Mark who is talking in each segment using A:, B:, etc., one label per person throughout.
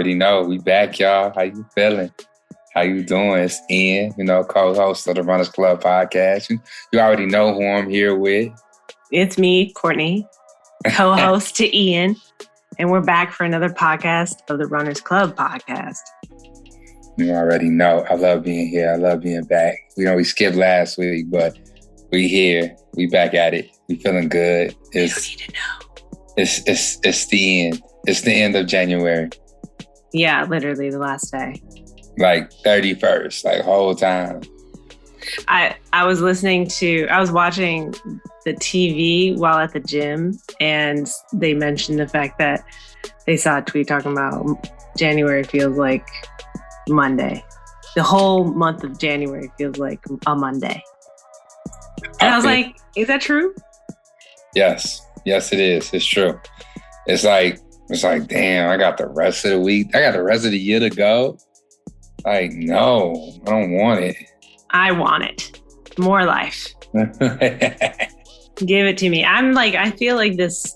A: already know. We back, y'all. How you feeling? How you doing? It's Ian, co-host of the Runners Club podcast. You already know who I'm here with.
B: It's me, Courtney, co-host to Ian. And we're back for another podcast of the Runners Club podcast.
A: You already know. I love being here. I love being back. We skipped last week, but we here. We back at it. We feeling good.
B: You don't need to know.
A: It's the end. It's the end of January.
B: Yeah, literally the last day.
A: Like 31st, like whole time.
B: I was watching the TV while at the gym, and they mentioned the fact that they saw a tweet talking about January feels like Monday. The whole month of January feels like a Monday. And I was like, is that true?
A: Yes, it is. It's true. It's like, damn, I got the rest of the week. I got the rest of the year to go. Like, no, I don't want it.
B: I want it. More life. Give it to me. I feel like this.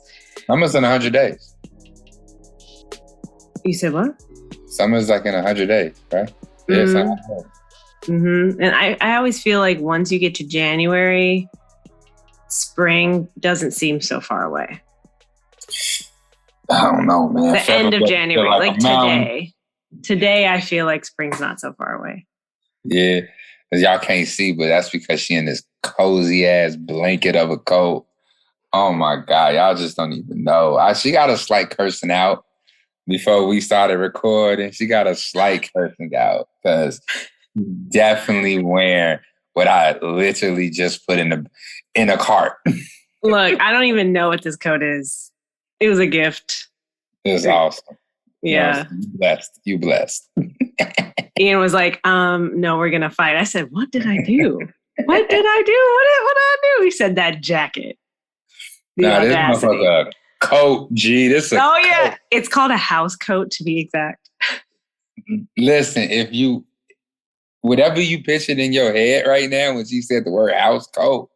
A: Summer's in 100 days.
B: You said what?
A: Summer's like in 100 days, right? Yeah, it's 100 days.
B: Mm-hmm. And I always feel like once you get to January, spring doesn't seem so far away.
A: I don't know, man.
B: The end of January, like today. Today, I feel like spring's not so far away.
A: Yeah, because y'all can't see, but that's because she in this cozy ass blanket of a coat. Oh my God, y'all just don't even know. She got a slight cursing out before we started recording. She got a slight cursing out because definitely wearing what I literally just put in a cart.
B: Look, I don't even know what this coat is. It was a gift.
A: It was awesome.
B: Yeah.
A: You blessed.
B: Ian was like, no, we're going to fight. I said, what did I do? What did I do? What did I do? He said, that jacket.
A: This motherfucker coat, G. This is
B: yeah. Coat. It's called a house coat, to be exact.
A: Listen, whatever you pictured in your head right now when she said the word house coat,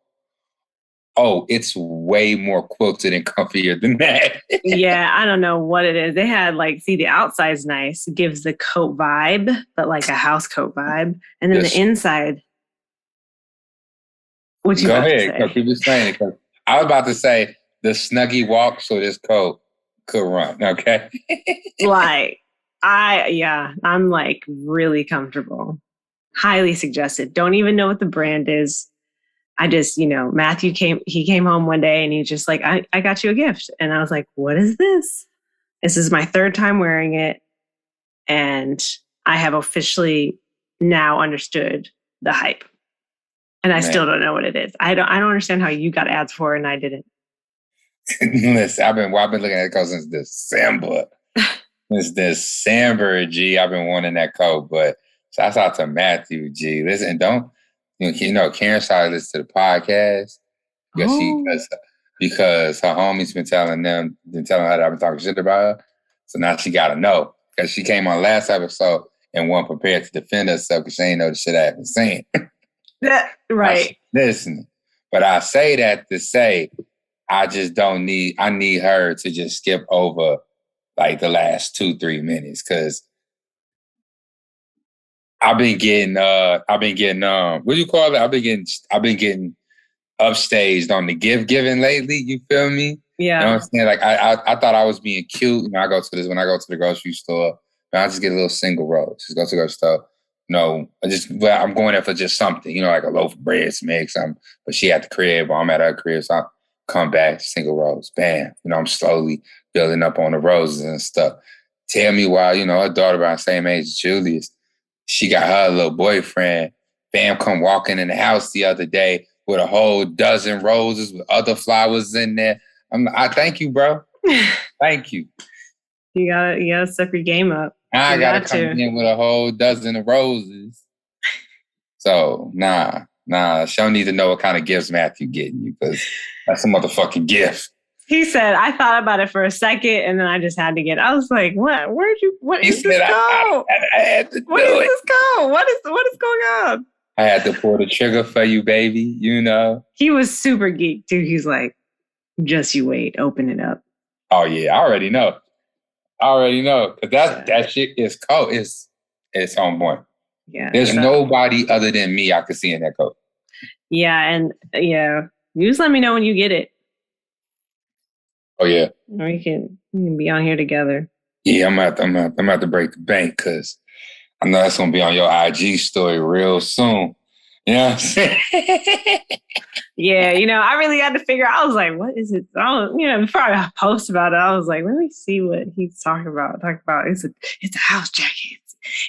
A: it's way more quilted and comfier than that.
B: Yeah, I don't know what it is. They had the outside's nice, gives the coat vibe, but like a house coat vibe. And then the inside. What you
A: Go
B: about
A: ahead,
B: to say?
A: Keep explaining. I was about to say the snuggie walk so this coat could run, okay?
B: I'm like really comfortable. Highly suggested. Don't even know what the brand is. I just, Matthew came home one day and he's just like, I got you a gift. And I was like, what is this? This is my third time wearing it. And I have officially now understood the hype. And I still don't know what it is. I don't understand how you got ads for it and I didn't.
A: Listen, I've been looking at it since December. Since December, G, I've been wanting that coat. But shouts out to Matthew, G. Listen, don't. Karen started listening to the podcast because her homies been telling her that I've been talking shit about her. So now she got to know because she came on last episode and wasn't prepared to defend herself because she ain't know the shit I had been saying.
B: Right.
A: Listening. But I say that to say I need her to just skip over like the last 2-3 minutes because I've been getting what do you call it? I've been getting upstaged on the giving lately. You feel me?
B: Yeah.
A: You know what I'm saying? Like I thought I was being cute. When I go to the grocery store, I just get a little single roll. Just go to the grocery store. I'm going there for just something, like a loaf of bread, some eggs, something. But she at the crib, or I'm at her crib, so I come back, single rolls, bam. I'm slowly building up on the roses and stuff. Tell me why, her daughter around the same age as Julius. She got her little boyfriend, bam, come walking in the house the other day with a whole dozen roses with other flowers in there. I thank you, bro. Thank you.
B: You gotta step your game up.
A: I gotta come in with a whole dozen of roses. So nah. She don't need to know what kind of gifts Matthew getting you because that's a motherfucking gift.
B: He said, I thought about it for a second and then I just had to get it. I was like, what? What is this code?
A: I had to do
B: What is this code? What is going on?
A: I had to pull the trigger for you, baby.
B: He was super geek too. He's like, just you wait, open it up.
A: Oh yeah, I already know. I already know. Cause that shit is cold. It's on point.
B: Yeah.
A: There's nobody other than me I could see in that coat.
B: Yeah, and you just let me know when you get it.
A: Oh yeah.
B: We can be on here together.
A: Yeah, I'm gonna have to break the bank because I know that's gonna be on your IG story real soon. You know what I'm saying?
B: Yeah, I really had to figure out. I was like, what is it? Before I post about it, I was like, let me see what he's talking about. It's a house jacket.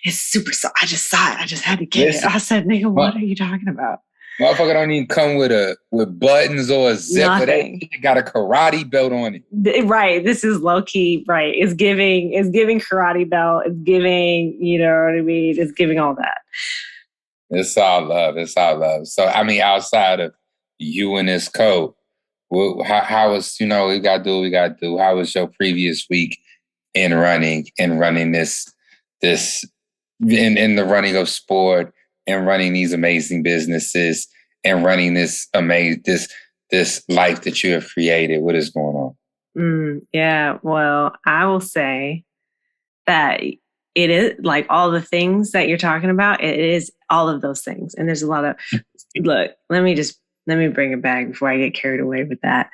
B: It's super soft. I just saw it. I just had to get it. I said, nigga, what are you talking about?
A: Motherfucker don't even come with buttons or a zipper. They got a karate belt on it.
B: Right. This is low key. Right. It's giving karate belt. It's giving, you know what I mean? It's giving all that.
A: It's all love. It's all love. So, I mean, outside of you and this coat, how was, we got to do what we got to do. How was your previous week in running this in the running of sport and running these amazing businesses and running this life that you have created? What is going on?
B: Yeah. Well, I will say that it is like all the things that you're talking about. It is all of those things. And there's a lot of, look, let me bring it back before I get carried away with that.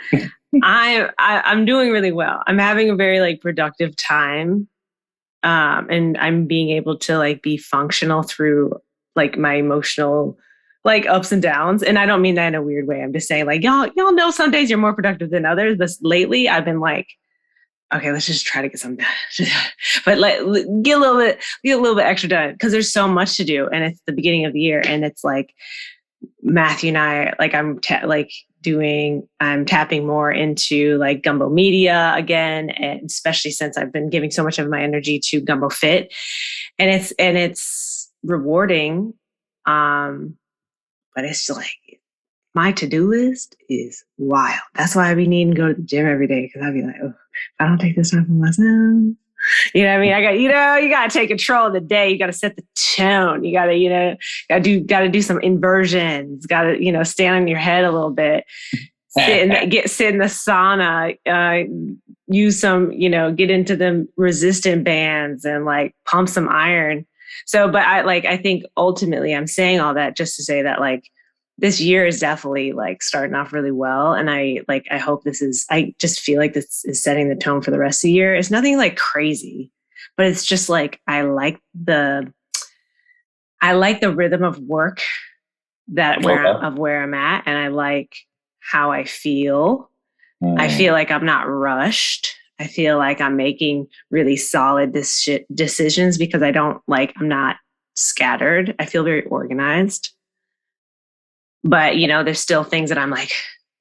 B: I'm doing really well. I'm having a very productive time. And I'm being able to be functional through my emotional ups and downs. And I don't mean that in a weird way. I'm just saying y'all know some days you're more productive than others. But lately I've been okay, let's just try to get something done. But get a little bit extra done because there's so much to do. And it's the beginning of the year. And it's Matthew and I, I'm tapping more into Gumbo Media again, and especially since I've been giving so much of my energy to Gumbo Fit, and it's rewarding. But it's my to-do list is wild. That's why I be needing to go to the gym every day because I'd be like, oh, if I don't take this time for myself. You know what I mean? I got, you got to take control of the day. You got to set the tone. You got to, got to do some inversions. Got to, stand on your head a little bit. Sit in the sauna. Use some, get into the resistant bands and pump some iron. So, but I think ultimately I'm saying all that just to say that this year is definitely starting off really well. And I hope I just feel like this is setting the tone for the rest of the year. It's nothing crazy, but it's just I like the rhythm of work of where I'm at. And I like how I feel. I feel like I'm not rushed. I feel like I'm making really solid decisions because I'm not scattered. I feel very organized. But, there's still things that I'm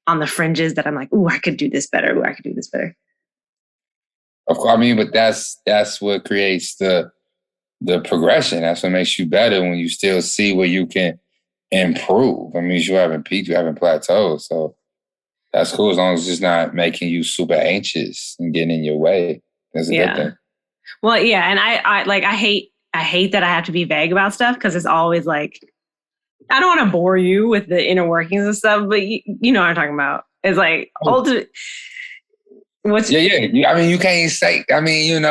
B: on the fringes that I'm ooh, I could do this better. Ooh, I could do this better.
A: Of course, I mean, but that's what creates the progression. That's what makes you better when you still see where you can improve. I mean, you haven't peaked, you haven't plateaued. So that's cool as long as it's not making you super anxious and getting in your way. That's a good thing.
B: Well, yeah. And I hate that I have to be vague about stuff because it's always I don't want to bore you with the inner workings of stuff, but you know what I'm talking about. It's ultimate.
A: Yeah. I mean, you can't say. I mean,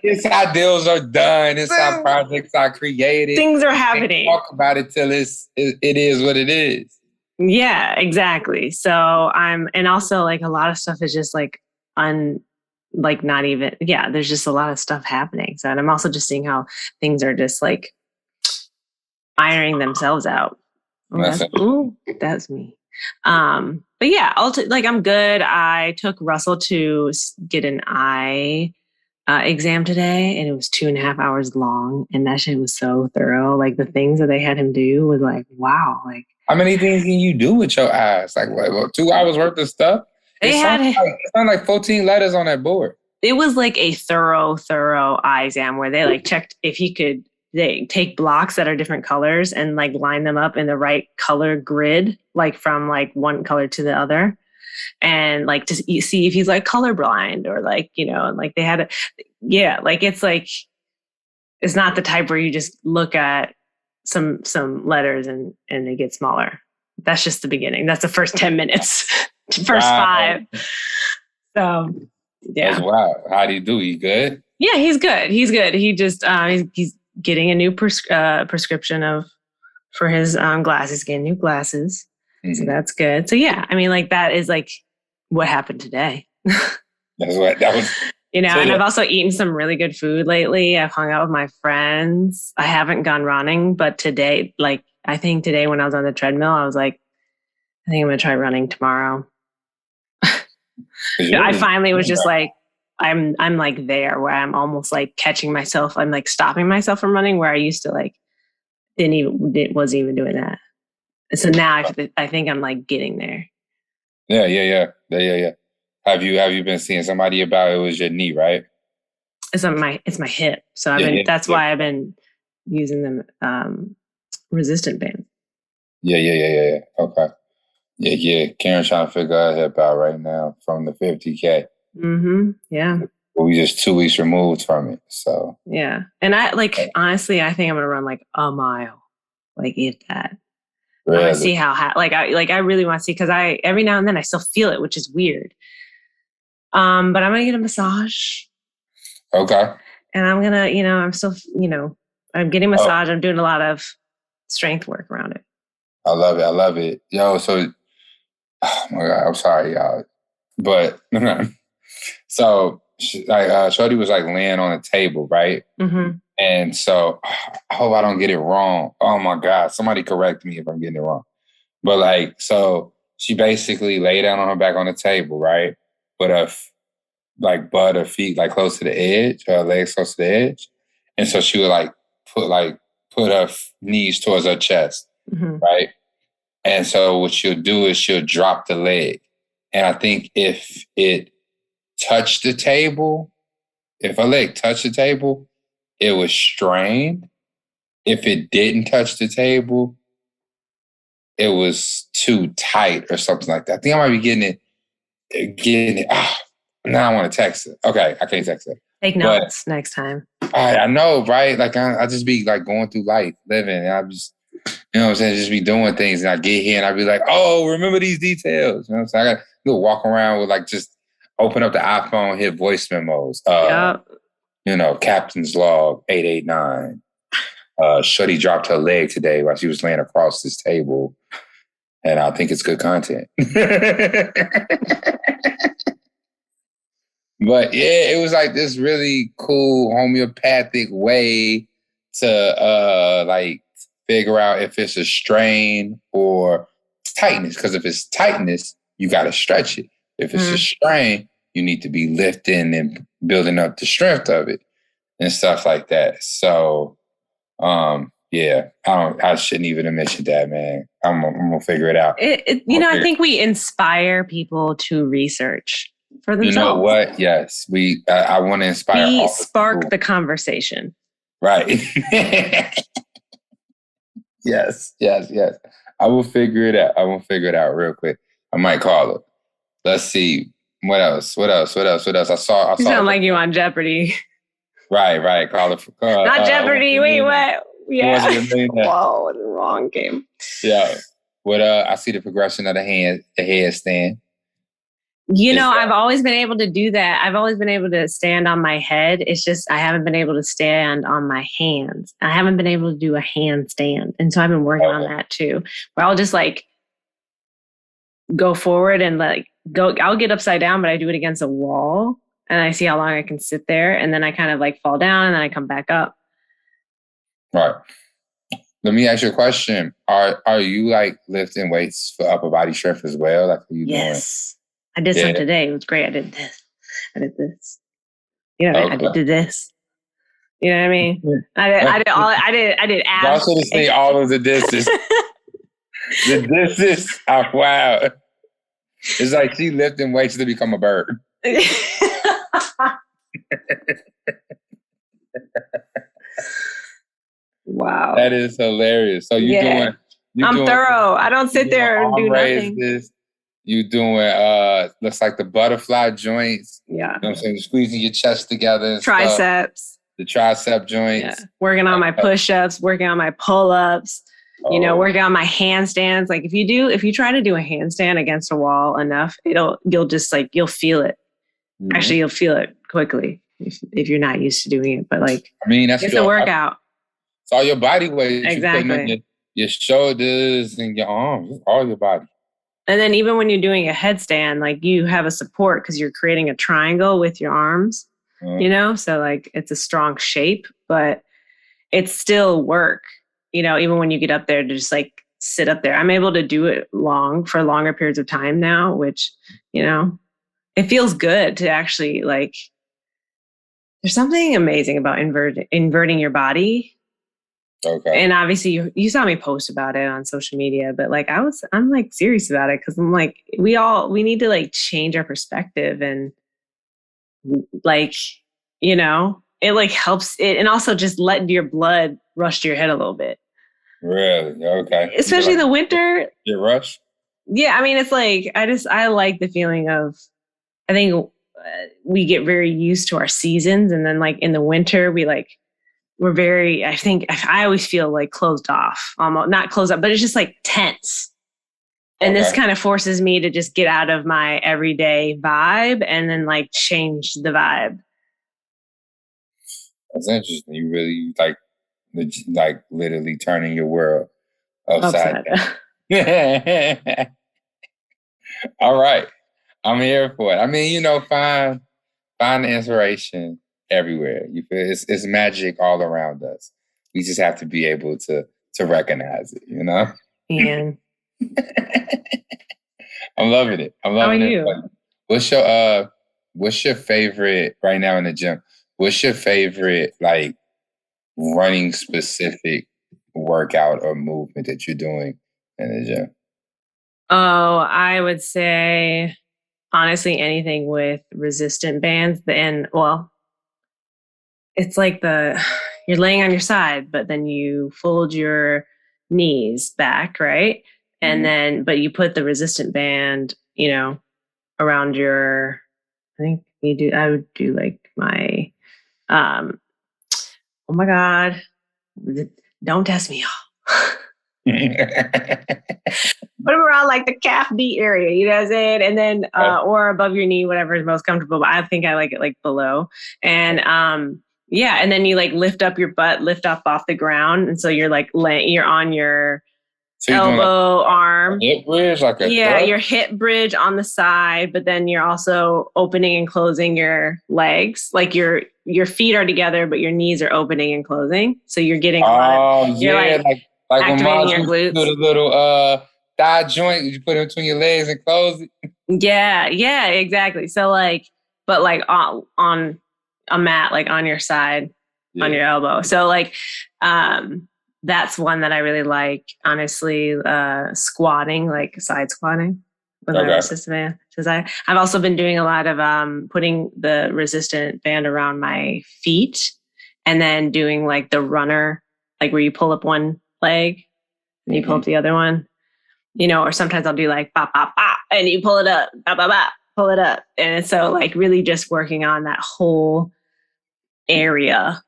A: it's how deals are done. It's how projects are created.
B: Things are happening.
A: Talk about it till it is what it is.
B: Yeah, exactly. So and also a lot of stuff is just not even. Yeah, there's just a lot of stuff happening. So, and I'm also just seeing how things are just ironing themselves out. That's me. But yeah, I'm good. I took Russell to get an eye exam today, and it was 2.5 hours long, and that shit was so thorough. The things that they had him do was wow.
A: How many things can you do with your eyes? 2 hours worth of stuff? It sounded like 14 letters on that board.
B: It was a thorough eye exam where they checked if he could. They take blocks that are different colors and line them up in the right color grid, from one color to the other, and to see if he's colorblind or and they had it's not the type where you just look at some letters and they get smaller. That's just the beginning. That's the first 10 minutes, first 5. So
A: That's
B: Yeah.
A: wild. How do you do? You good?
B: Yeah, he's good. He's good. He just he's getting a new prescription for his glasses, getting new glasses. So that's good. So yeah, I mean, like that is like what happened today.
A: That's what that was.
B: And I've also eaten some really good food lately. I've hung out with my friends. I haven't gone running, but today, like I think today when I was on the treadmill, I was like, I think I'm gonna try running tomorrow. I finally was just like, I'm like there where I'm almost like catching myself. I'm like stopping myself from running where I used to like wasn't even doing that. And so now I think I'm like getting there.
A: Yeah. Have you been seeing somebody about it? Was your knee, right?
B: It's my hip. So that's why I've been using them resistant bands.
A: Yeah. Okay. Yeah. Karen trying to figure her hip out right now from the 50K.
B: Mm-hmm. Yeah.
A: But we just 2 weeks removed from it. So
B: yeah. And I like honestly, I think I'm gonna run like a mile. Like if that. Really? I want to see how I really want to see because I every now and then I still feel it, which is weird. But I'm gonna get a massage.
A: Okay.
B: And I'm gonna, I'm still, I'm getting massage. I'm doing a lot of strength work around it.
A: I love it. Yo, so oh my God, I'm sorry, y'all. But so Shorty was like laying on a table, right?
B: Mm-hmm.
A: And so I hope I don't get it wrong. Oh my God, somebody correct me if I'm getting it wrong. But like, so she basically lay down on her back on the table, right? But her butt, her feet like close to the edge, her legs close to the edge. And so she would like put her knees towards her chest, right? And so what she'll do is she'll drop the leg. And I think if it touched the table, if her leg touched the table, it was strained. If it didn't touch the table, it was too tight or something like that. I think I might be getting it. Now I want to text it. Okay, I can't text it.
B: Take notes next time.
A: I know, right? Like I just be like going through life, living, and I just, you know what I'm saying, just be doing things, and I get here and I be like, oh, remember these details. You know what I'm saying? I got to walk around with like just open up the iPhone, hit voice memos. Captain's log 889. Shorty dropped her leg today while she was laying across this table, and I think it's good content. But yeah, it was like this really cool homeopathic way to like figure out if it's a strain or tightness. Because if it's tightness, you got to stretch it. If it's a strain, you need to be lifting and building up the strength of it and stuff like that. So, yeah, I shouldn't even have mentioned that, man. I'm gonna figure it out.
B: I think we inspire people to research for themselves.
A: You know what? Yes, I want to inspire.
B: We spark the conversation.
A: Right. Yes. I will figure it out real quick. I might call her. Let's see. What else? I saw.
B: You sound like you on Jeopardy.
A: Right. Call her.
B: Not Jeopardy. Wait, what? Yeah.
A: Whoa,
B: the wrong game.
A: Yeah. I see the progression of the headstand.
B: I've always been able to do that. I've always been able to stand on my head. It's just I haven't been able to stand on my hands. I haven't been able to do a handstand. And so I've been working on that too. Where I'll just like go forward and like I'll get upside down, but I do it against a wall and I see how long I can sit there. And then I kind of like fall down and then I come back up.
A: Right. Let me ask you a question. Are you like lifting weights for upper body strength as well? Like, are you doing?
B: I did some today. It was great. I did this. I did this. I did this. You know what I mean? I did abs.
A: I should have seen all of the disses. The disses are wow. It's like she lifting weights to become a bird.
B: Wow.
A: That is hilarious. So
B: I'm thorough. I don't sit there and do nothing.
A: You doing looks like the butterfly joints.
B: Yeah.
A: You know what I'm saying? You're squeezing your chest together.
B: Triceps.
A: The tricep joints.
B: Yeah. Working on my push-ups, working on my pull-ups, working on my handstands. Like if you try to do a handstand against a wall enough, you'll feel it.
A: Mhm.
B: Actually, you'll feel it quickly if you're not used to doing it. But like,
A: I mean, that's
B: it's a workout.
A: It's all your body weight that you're putting on
B: Exactly.
A: your shoulders and your arms. It's all your body.
B: And then even when you're doing a headstand, like you have a support because you're creating a triangle with your arms, you know? So like it's a strong shape, but it's still work, you know, even when you get up there to just like sit up there. I'm able to do it for longer periods of time now, which, you know, it feels good to actually like, there's something amazing about inverting your body.
A: Okay.
B: And obviously you saw me post about it on social media, but like I'm like serious about it because I'm like, we need to like change our perspective and like, you know, it like helps it and also just let your blood rush to your head a little bit.
A: Really? Okay.
B: Especially in the winter.
A: Get rush?
B: Yeah, I mean, it's like I like the feeling of. I think we get very used to our seasons, and then like in the winter, we're very. I think I always feel like closed off, almost not closed up, but it's just like tense. And this kind of forces me to just get out of my everyday vibe and then like change the vibe.
A: That's interesting. You really like literally turning your world upside down. All right. I'm here for it. I mean, you know, find the inspiration everywhere. You feel it's magic all around us. We just have to be able to recognize it, you know?
B: Yeah.
A: I'm loving it. I'm loving
B: it.
A: How are you? What's your favorite right now in the gym? What's your favorite like running specific workout or movement that you're doing in the gym?
B: Oh, I would say honestly anything with resistant bands. And well, it's like you're laying on your side, but then you fold your knees back, right? And then but you put the resistant band, you know, around your I would do like my oh my God. Don't test me, y'all. Put them around like the calf knee area, you know what I'm saying? And then or above your knee, whatever is most comfortable. But I think I like it like below. And yeah, and then you like lift up your butt, lift up off the ground. And so you're like you're on your elbow, arm.
A: Hip bridge, like
B: your hip bridge on the side, but then you're also opening and closing your legs. Like your feet are together, but your knees are opening and closing. So you're getting a lot. You're like activating your glutes.
A: Do the little thigh joint, you put it between your legs and close it.
B: Yeah, exactly. So like, but like on a mat, like on your side, on your elbow. So like, that's one that I really like. Honestly, squatting, like side squatting with my resistant band. I've also been doing a lot of putting the resistant band around my feet, and then doing like the runner, like where you pull up one leg and you pull up the other one. You know, or sometimes I'll do like bop, bop, bop, and you pull it up, bop, bop, bop, pull it up. And so like really just working on that whole area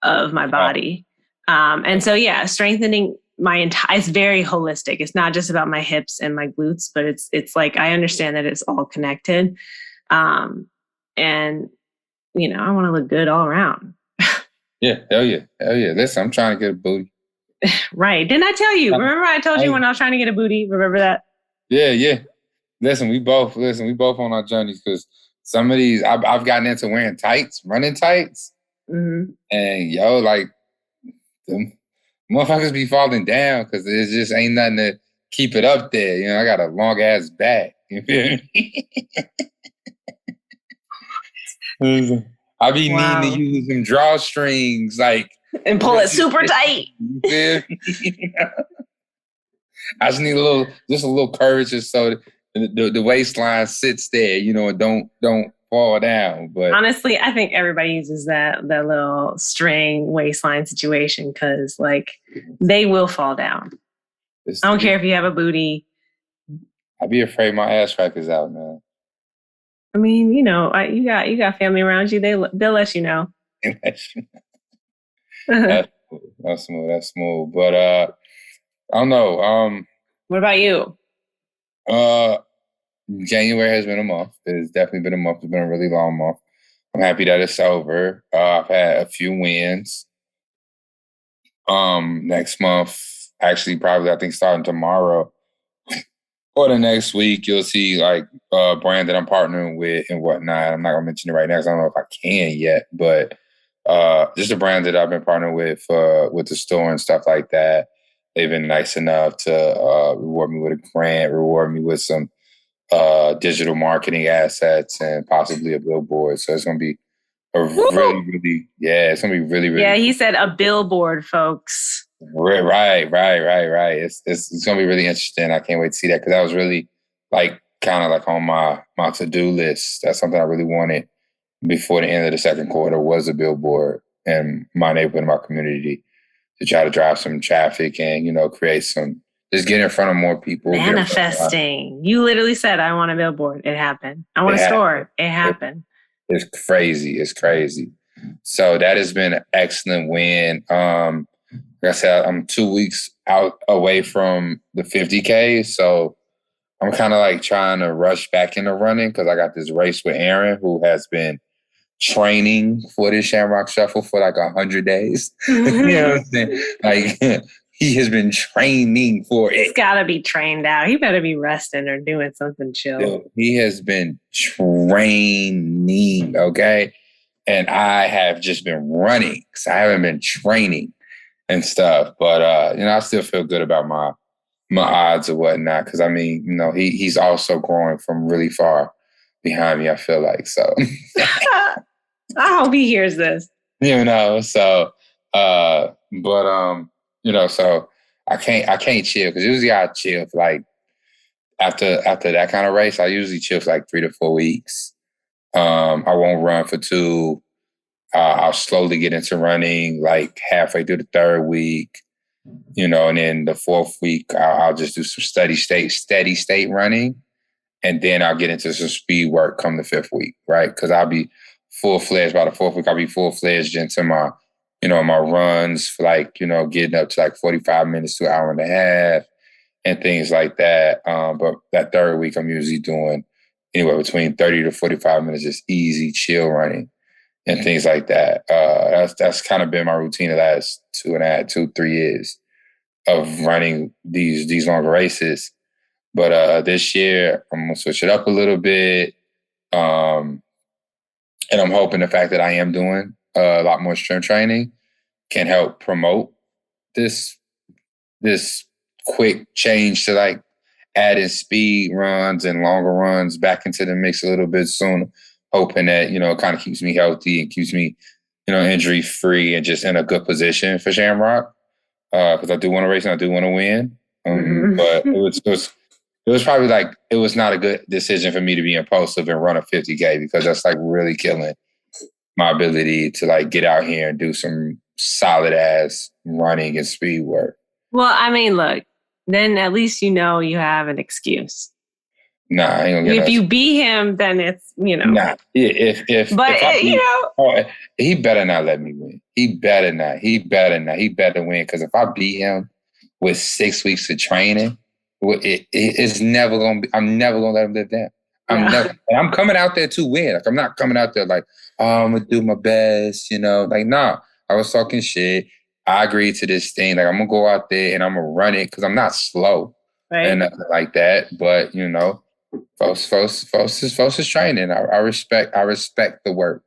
B: of my body. And so, yeah, strengthening my entire, it's very holistic. It's not just about my hips and my glutes, but it's like, I understand that it's all connected. And, you know, I want to look good all around.
A: Yeah. Hell yeah. Listen, I'm trying to get a booty.
B: Right. Didn't I tell you? Remember I told you when I was trying to get a booty? Remember that?
A: Yeah. Listen, we both on our journeys because some of these I've gotten into wearing tights, running tights. And yo, like them motherfuckers be falling down because there just ain't nothing to keep it up there. You know, I got a long ass back. You feel me? I be needing to use some drawstrings, like
B: and pull it super tight.
A: I just need a little courage just so the waistline sits there, you know, and don't fall down. But
B: honestly, I think everybody uses that little string waistline situation because like they will fall down. I don't care if you have a booty.
A: I'd be afraid my ass crack is out, man.
B: I mean, you know, you got family around you. They'll let you know.
A: That's smooth. But I don't know.
B: What about you?
A: January has been a month. It's definitely been a month. It's been a really long month. I'm happy that it's over. I've had a few wins. Next month, actually, probably I think starting tomorrow or the next week, you'll see like a brand that I'm partnering with and whatnot. I'm not gonna mention it right now because I don't know if I can yet, but just a brand that I've been partnering with the store and stuff like that. They've been nice enough to reward me with a grant, reward me with some digital marketing assets, and possibly a billboard. So it's gonna be a really, really, yeah, it's gonna be really, really.
B: Yeah, he said a billboard, folks.
A: Right. It's gonna be really interesting. I can't wait to see that because that was really like kind of like on my to-do list. That's something I really wanted before the end of the second quarter was a billboard in my neighborhood, in my community, to try to drive some traffic and create some, just get in front of more people.
B: Manifesting. You literally said, "I want a billboard." It happened. I want a store. It happened.
A: It's crazy. It's crazy. So that has been an excellent win. Like I said, I'm 2 weeks out away from the 50K. So I'm kind of like trying to rush back into running because I got this race with Aaron, who has been training for this Shamrock Shuffle for like 100 days. You know what I'm saying? Like he has been training for it.
B: He's got to be trained out. He better be resting or doing something chill.
A: Dude, he has been training, okay? And I have just been running because I haven't been training and stuff. But I still feel good about my odds or whatnot. Because I mean, he's also growing from really far behind me, I feel like. So
B: I hope he hears this.
A: So so I can't chill because usually I chill for like after that kind of race, I usually chill for like 3 to 4 weeks. I won't run for 2. I'll slowly get into running like halfway through the 3rd week, and then the 4th week, I'll just do some steady state running. And then I'll get into some speed work come the 5th week, right? Because I'll be full-fledged by the 4th week. I'll be full-fledged into my, my runs for like, getting up to like 45 minutes to an hour and a half and things like that. But that 3rd week, I'm usually doing anywhere between 30 to 45 minutes, just easy, chill running and things like that. That's kind of been my routine the last 3 years of running these longer races. But this year, I'm going to switch it up a little bit. And I'm hoping the fact that I am doing a lot more strength training can help promote this quick change to like adding speed runs and longer runs back into the mix a little bit sooner, hoping that, it kind of keeps me healthy and keeps me, injury free and just in a good position for Shamrock. Because I do want to race and I do want to win. But it was probably like, it was not a good decision for me to be impulsive and run a 50K because that's like really killing my ability to like get out here and do some solid ass running and speed work.
B: Well, I mean, look, then at least you have an excuse.
A: Nah, I ain't gonna
B: get if you beat him, then it's,
A: Nah, he better not let me win. He better not. He better win because if I beat him with 6 weeks of training, it's never gonna be. I'm never gonna let him live down. I'm coming out there to win. Like I'm not coming out there like, oh, I'm gonna do my best. Like nah. I was talking shit. I agreed to this thing. Like I'm gonna go out there and I'm gonna run it because I'm not slow and nothing like that. But folks is training. I respect the work.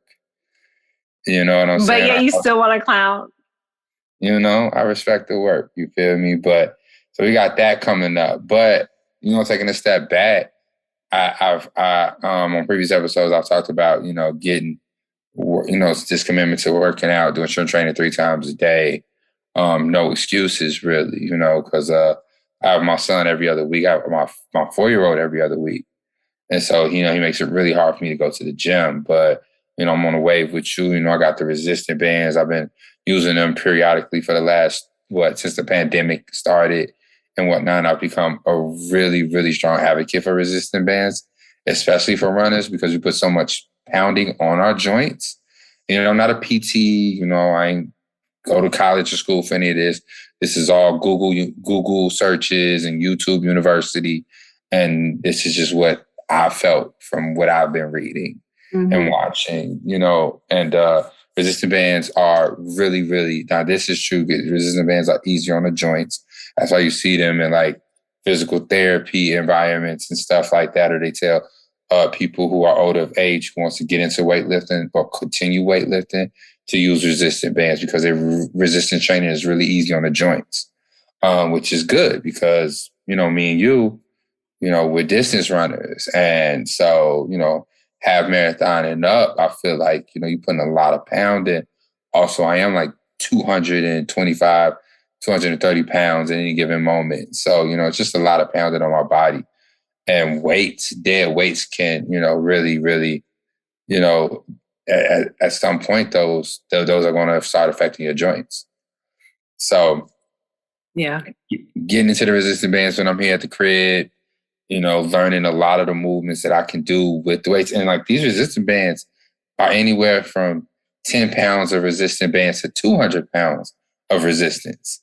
A: You know what I'm saying?
B: But yeah, you still want to clown.
A: I respect the work. You feel me? But so we got that coming up. But taking a step back, I've on previous episodes I've talked about getting this commitment to working out, doing strength training 3 times a day. No excuses really, because I have my son every other week. I have my 4-year-old every other week. And so, he makes it really hard for me to go to the gym. But, I'm on a wave with you. I got the resistant bands. I've been using them periodically for the last, since the pandemic started and whatnot. I've become a really, really strong advocate for resistant bands, especially for runners, because we put so much pounding on our joints. Not a PT, I ain't go to college or school for any of this. This is all Google searches and YouTube University. And this is just what I felt from what I've been reading and watching, and resistant bands are really, really, now this is true, resistant bands are easier on the joints. That's why you see them in like physical therapy environments and stuff like that, or they tell people who are older of age who wants to get into weightlifting or continue weightlifting to use resistant bands because resistance training is really easy on the joints, which is good because, me and you, we're distance runners. And so, half marathon and up, I feel like, you're putting a lot of pounding. Also, I am like 225, 230 pounds at any given moment. So, it's just a lot of pounding on my body. And dead weights can, really, really, at some point, those are going to start affecting your joints. So,
B: yeah,
A: getting into the resistant bands when I'm here at the crib, learning a lot of the movements that I can do with the weights. And like these resistant bands are anywhere from 10 pounds of resistant bands to 200 pounds of resistance.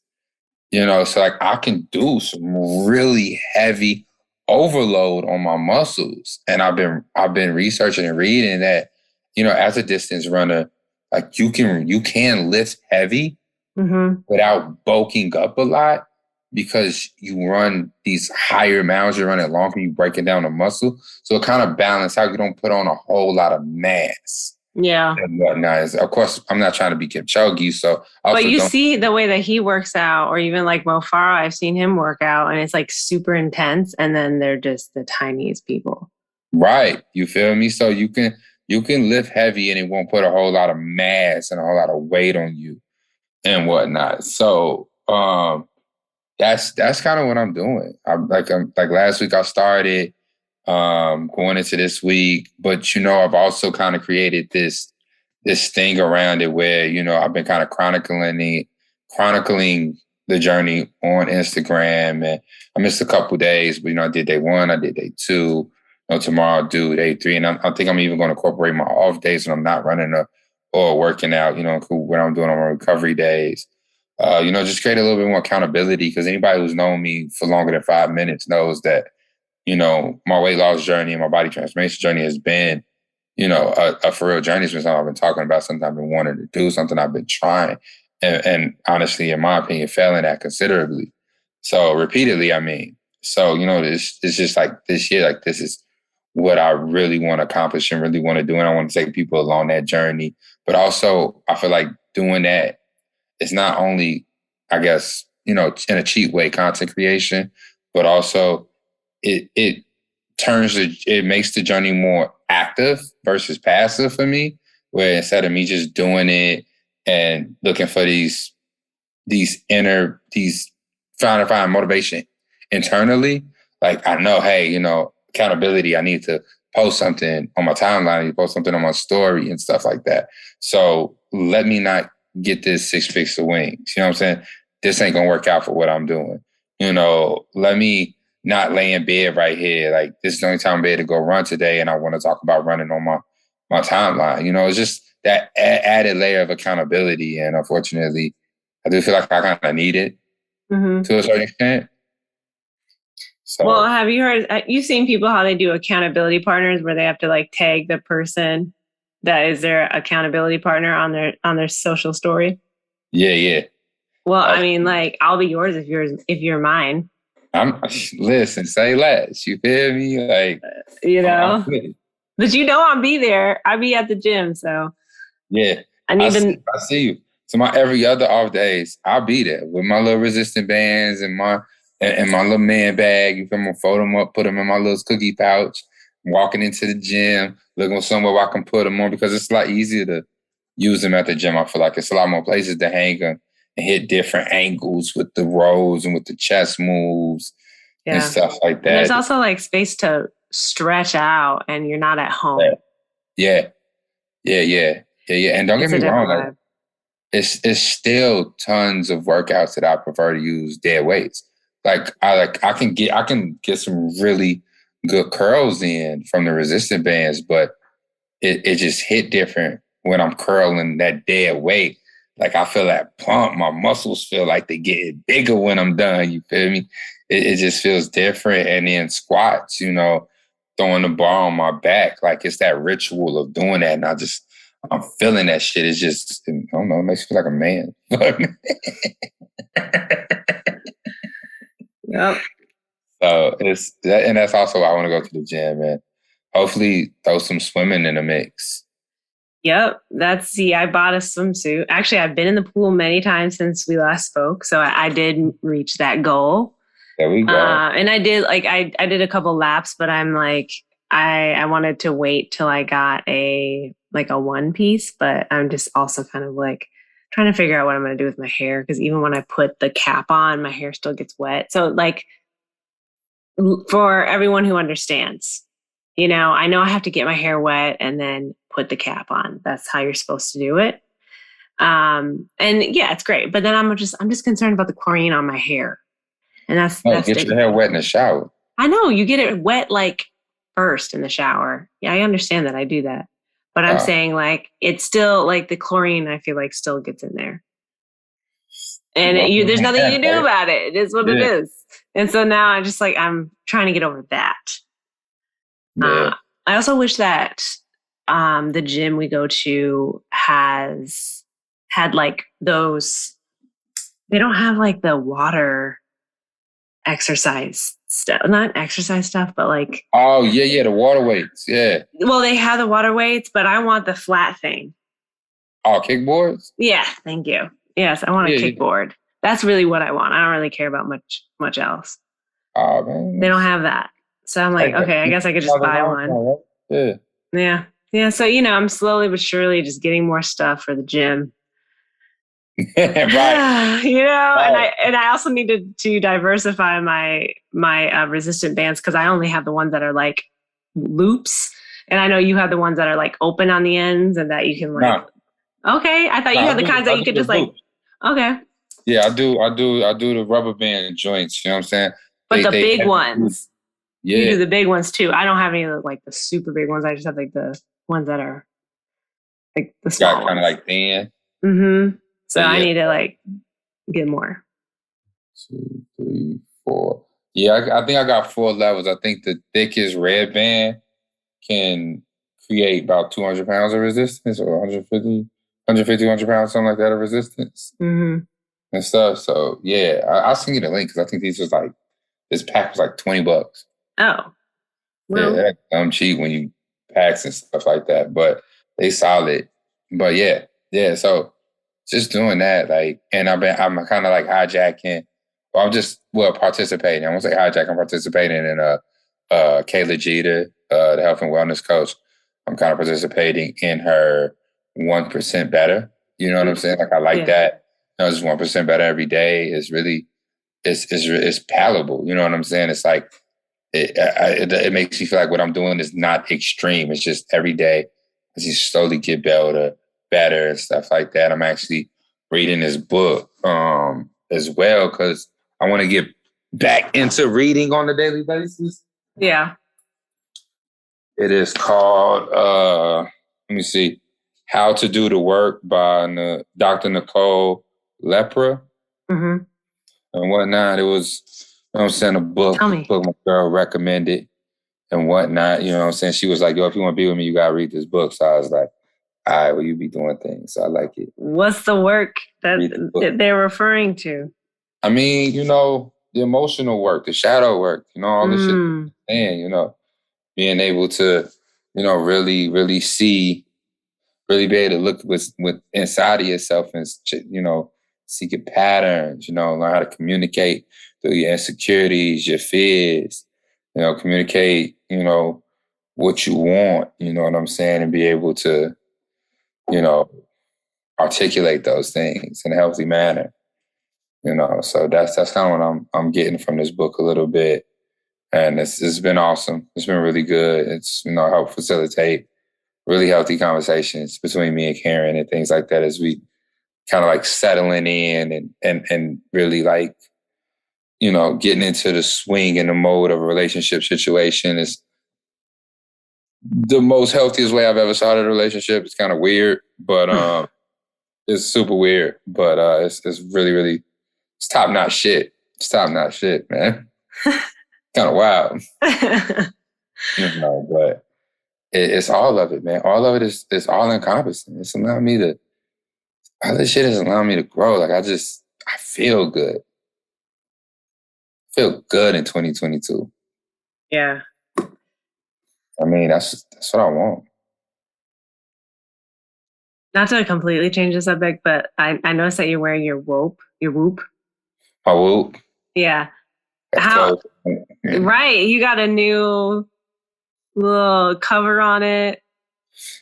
A: So like I can do some really heavy overload on my muscles. And I've been researching and reading that, as a distance runner, like you can lift heavy without bulking up a lot because you run these higher amounts, you're running longer, you breaking down the muscle. So it kind of balances out. You don't put on a whole lot of mass.
B: Yeah.
A: And whatnot. Of course, I'm not trying to be Kipchoge, so
B: but you see the way that he works out, or even like Mo Farah, I've seen him work out, and it's like super intense, and then they're just the tiniest people.
A: Right. You feel me? So you can lift heavy and it won't put a whole lot of mass and a whole lot of weight on you and whatnot. So that's kind of what I'm doing. I'm like last week I started going into this week, but I've also kind of created this thing around it where I've been kind of chronicling the journey on Instagram, and I missed a couple days, but I did day 1, I did day 2. Tomorrow I'll do day 3, and I think I'm even going to incorporate my off days when I'm not running or working out. When I'm doing on my recovery days. Just create a little bit more accountability because anybody who's known me for longer than 5 minutes knows that my weight loss journey and my body transformation journey has been a for real journey. It's been something I've been talking about, something I've been wanting to do, something I've been trying, and honestly, in my opinion, failing at considerably. So repeatedly, I mean. So it's just like this year, like this is what I really want to accomplish and really want to do, and I want to take people along that journey. But also, I feel like doing that is not only, I guess, in a cheap way, content creation, but also it makes the journey more active versus passive for me, where instead of me just doing it and looking for these trying to find motivation internally, like I know, hey, accountability, I need to post something on my timeline, I need to post something on my story and stuff like that. So let me not get this 6 fix of wings. You know what I'm saying? This ain't gonna work out for what I'm doing. Let me not lay in bed right here. Like this is the only time I'm able to go run today, and I want to talk about running on my timeline. It's just that added layer of accountability, and unfortunately, I do feel like I kind of need it to a certain extent. So,
B: well, have you heard? You've seen people how they do accountability partners, where they have to like tag the person that is their accountability partner on their social story.
A: Yeah.
B: Well, I mean, like I'll be yours if you're mine.
A: Listen, say less. You feel me? Like
B: but I'll be there. I'll be at the gym, so
A: yeah.
B: I
A: see you. So my every other off days, I'll be there with my little resistant bands and my little man bag. You can fold them up, put them in my little cookie pouch. Walking into the gym, looking for somewhere where I can put them on because it's a lot easier to use them at the gym. I feel like it's a lot more places to hang them and hit different angles with the rows and with the chest moves and stuff like that.
B: And there's also like space to stretch out and you're not at home.
A: Yeah. And don't get me wrong, like, it's still tons of workouts that I prefer to use dead weights. Like I can get some really good curls in from the resistant bands, but it just hit different when I'm curling that dead weight. Like I feel that pump, my muscles feel like they get bigger when I'm done. You feel me? It just feels different. And then squats, throwing throwing the bar on my back. Like it's that ritual of doing that. And I'm feeling that shit. It's just, I don't know, it makes me feel like a man.
B: Yep.
A: So it's that, and that's also why I want to go to the gym and hopefully throw some swimming in the mix.
B: Yep. I bought a swimsuit. Actually, I've been in the pool many times since we last spoke. So I did reach that goal.
A: There we go.
B: And I did I did a couple laps, but I'm like, I wanted to wait till I got a one piece, but I'm just also kind of like trying to figure out what I'm going to do with my hair. Cause even when I put the cap on, my hair still gets wet. So like for everyone who understands, I know I have to get my hair wet and then put the cap on. That's how you're supposed to do it. And yeah, it's great. But then I'm just concerned about the chlorine on my hair. And that's
A: get your hair wet in the shower.
B: I know you get it wet like first in the shower. Yeah, I understand that. I do that. But I'm saying like it's still like the chlorine I feel like still gets in there. And there's nothing you can do about it. It is what it is. And so now I'm trying to get over that. Yeah. I also wish that the gym we go to had like those, they don't have like the water exercise stuff, not exercise stuff, but like.
A: Oh, yeah, the water weights. Yeah.
B: Well, they have the water weights, but I want the flat thing.
A: Oh, kickboards?
B: Yeah, thank you. Yes, I want a kickboard. Yeah. That's really what I want. I don't really care about much else.
A: Oh, man.
B: They don't have that. So I'm like, okay, I guess I could just buy one. Yeah. Yeah. So, I'm slowly but surely just getting more stuff for the gym.
A: Right.
B: Right. And I also needed to diversify my resistant bands because I only have the ones that are like loops. And I know you have the ones that are like open on the ends and that you can like. No. Okay. I thought you had the kinds that you could just like. Okay.
A: Yeah, I do the rubber band joints, you know what I'm saying?
B: But the big ones.
A: Yeah.
B: You do the big ones too. I don't have any of like the super big ones. I just have like the ones that are like the small ones.
A: Kind of like thin.
B: Mm-hmm. So I need to like get more.
A: 2, 3, 4. Yeah, I think I got 4 levels. I think the thickest red band can create about 200 pounds of resistance or 150, 100 pounds, something like that of resistance.
B: Mm-hmm.
A: And stuff. So yeah, I'll send you the link because I think this pack was like $20.
B: Oh.
A: Well. Yeah, that's cheap when you packs and stuff like that. But they solid. But yeah. So just doing that, like, and I'm kind of like hijacking. Well, I'm participating. I won't say hijack. I'm participating in Kayla Jeter, the health and wellness coach. I'm kind of participating in her 1% better. You know what I'm saying? Like I like that. Just 1% better every day is really, it's palatable. You know what I'm saying? It's like, it makes me feel like what I'm doing is not extreme. It's just every day as you slowly get better and stuff like that. I'm actually reading this book as well because I want to get back into reading on a daily basis.
B: Yeah.
A: It is called, let me see, How to Do the Work by Dr. Nicole Lepra.
B: Mm-hmm.
A: And whatnot. It was, you know what I'm saying, a book my girl recommended and whatnot. You know what I'm saying? She was like, yo, if you want to be with me, you got to read this book. So I was like, all right, well, you be doing things. So I like it.
B: What's the work that they're referring to?
A: I mean, the emotional work, the shadow work, all this shit. And, being able to, really, really see, really be able to look with inside of yourself and, see your patterns, learn how to communicate through your insecurities, your fears, communicate, what you want, you know what I'm saying? And be able to, articulate those things in a healthy manner, So that's kind of what I'm getting from this book a little bit. And it's been awesome. It's been really good. It's, helped facilitate really healthy conversations between me and Karen and things like that as we kind of like settling in and really like, getting into the swing and the mode of a relationship situation is the most healthiest way I've ever started a relationship. It's kind of weird, but it's super weird, but it's really, really, it's top-notch shit. It's top-notch shit, man. Kind of wild. But it's all of it, man. All of it is all encompassing. It's allowing me to all this shit is allowing me to grow. Like I feel good. Feel good in 2022.
B: Yeah.
A: I mean, that's what I want.
B: Not to completely change the subject, but I noticed that you're wearing your whoop.
A: My whoop.
B: Yeah.
A: That's
B: How?
A: cold. Yeah.
B: Right. You got a new little cover on it.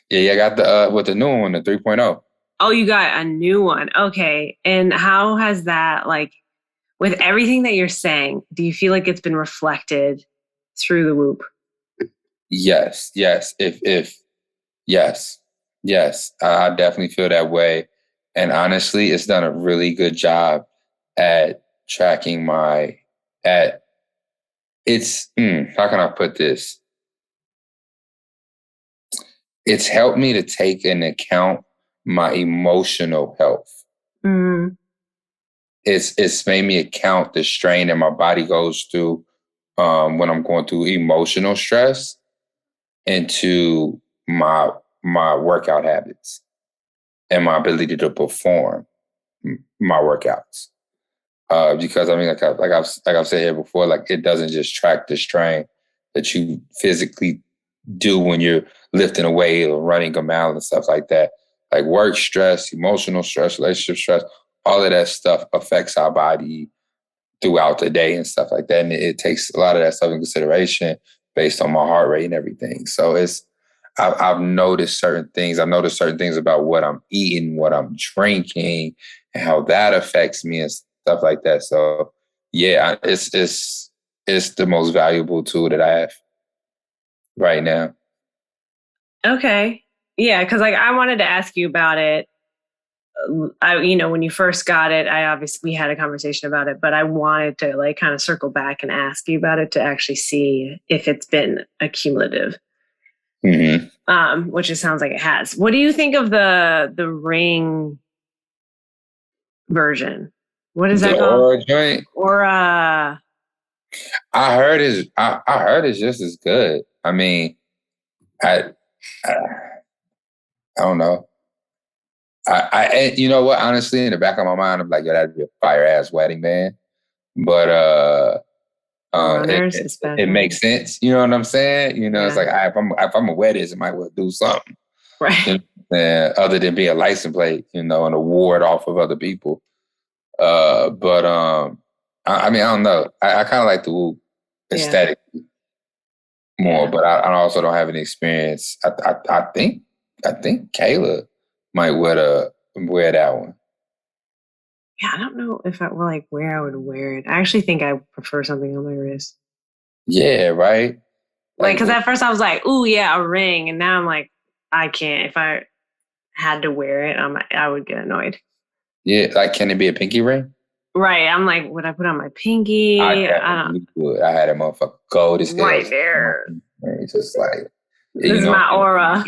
A: Yeah, I got the with the new one, the 3.0.
B: Oh, you got a new one. Okay. And how has that, like, with everything that you're saying, do you feel like it's been reflected through the whoop?
A: Yes. If yes, I definitely feel that way. And honestly, it's done a really good job at tracking my at it's how can I put this? It's helped me to take into account my emotional health.
B: Mm.
A: It's made me account the strain that my body goes through when I'm going through emotional stress into my workout habits and my ability to perform my workouts. Because I mean, like I've said here before, like it doesn't just track the strain that you physically do when you're lifting a weight or running a mile and stuff like that. Like work stress, emotional stress, relationship stress, all of that stuff affects our body throughout the day and stuff like that. And it takes a lot of that stuff in consideration based on my heart rate and everything. So I've noticed certain things. I've noticed certain things about what I'm eating, what I'm drinking, and how that affects me and stuff like that. So yeah, it's the most valuable tool that I have right now.
B: Okay. Yeah, because like I wanted to ask you about it. When you first got it, I obviously we had a conversation about it, but I wanted to like kind of circle back and ask you about it to actually see if it's been accumulative. Which it sounds like it has. What do you think of the ring version? What is that called?
A: Aura joint.
B: Aura.
A: I heard it's just as good. I mean, I I, I don't know. You know what? Honestly, in the back of my mind, I'm like, yo, that'd be a fire ass wedding, man. But
B: Runners,
A: it makes sense. You know what I'm saying? You know,
B: Yeah.
A: it's like if I'm a wedding, I might well do something,
B: Right.
A: You know, other than be a license plate, you know, and award off of other people. But I mean, I don't know. I kind of like the Woo aesthetic more, but I also don't have any experience. I think Kayla might wear that one.
B: Yeah, I don't know if I were like where I would wear it. I actually think I prefer something on my wrist.
A: Yeah, right.
B: Like, because at first I was like, "Ooh, yeah, a ring," and now I'm like, I can't. If I had to wear it, I would get annoyed.
A: Yeah, like can it be a pinky ring?
B: Right. I'm like, would I put on my pinky?
A: I definitely would. I had a motherfucker gold as hell.
B: Right there.
A: It's just like
B: this is my aura.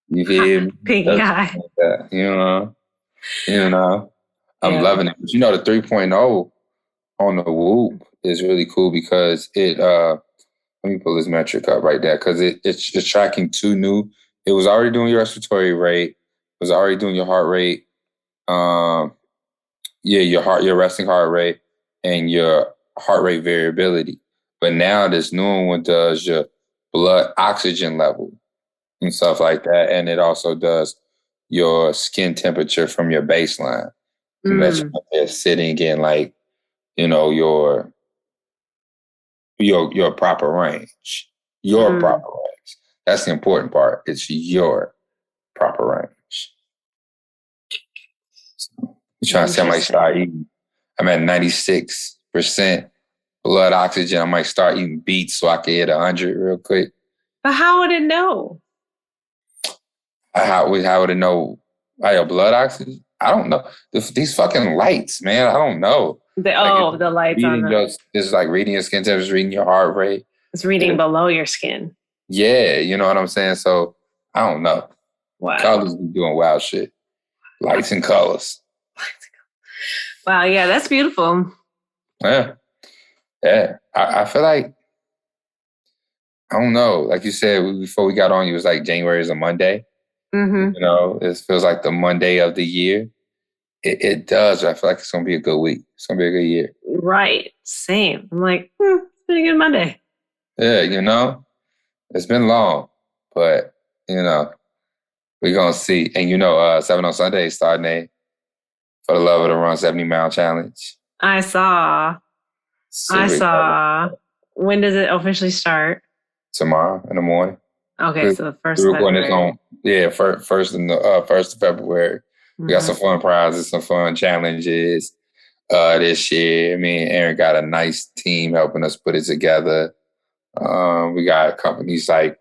A: You feel me?
B: Pinky high.
A: You know. I'm loving it. But you know, the 3.0 on the Whoop is really cool because it let me pull this metric up right there because it's tracking two new. It was already doing your respiratory rate, it was already doing your heart rate, your resting heart rate and your heart rate variability. But now this new one does your blood oxygen level and stuff like that. And it also does your skin temperature from your baseline. And that's sitting in like, you know, your proper range. Your proper range. That's the important part. It's your proper range. So you're trying to say I might start eating. I'm at 96% blood oxygen. I might start eating beets so I can hit 100 real quick.
B: But how would it know?
A: How would it know your blood oxygen? I don't know. These fucking lights, man. I don't know.
B: The lights on
A: it's like reading your skin temperature, reading your heart rate.
B: It's reading below your skin.
A: Yeah, you know what I'm saying? So I don't know. Wow. Colors be doing wild shit. Lights and colors.
B: Wow, yeah, that's beautiful.
A: Yeah. I feel like I don't know. Like you said before we got on, you was like January is a Monday.
B: Mm-hmm.
A: You know, it feels like the Monday of the year. It does. I feel like it's gonna be a good week. It's gonna be a good year.
B: Right. Same. I'm like, it's been a good Monday.
A: Yeah, you know, it's been long, but you know, we're gonna see. And you know, 7 on Sunday is starting a For the Love of the Run 70-mile challenge.
B: I saw.
A: Super excited.
B: When does it officially start?
A: Tomorrow in the morning.
B: Okay, so the first
A: We're
B: of
A: recording this
B: February.
A: on first in the 1st of February. We got some fun prizes, some fun challenges this year. Me and Aaron got a nice team helping us put it together. We got companies like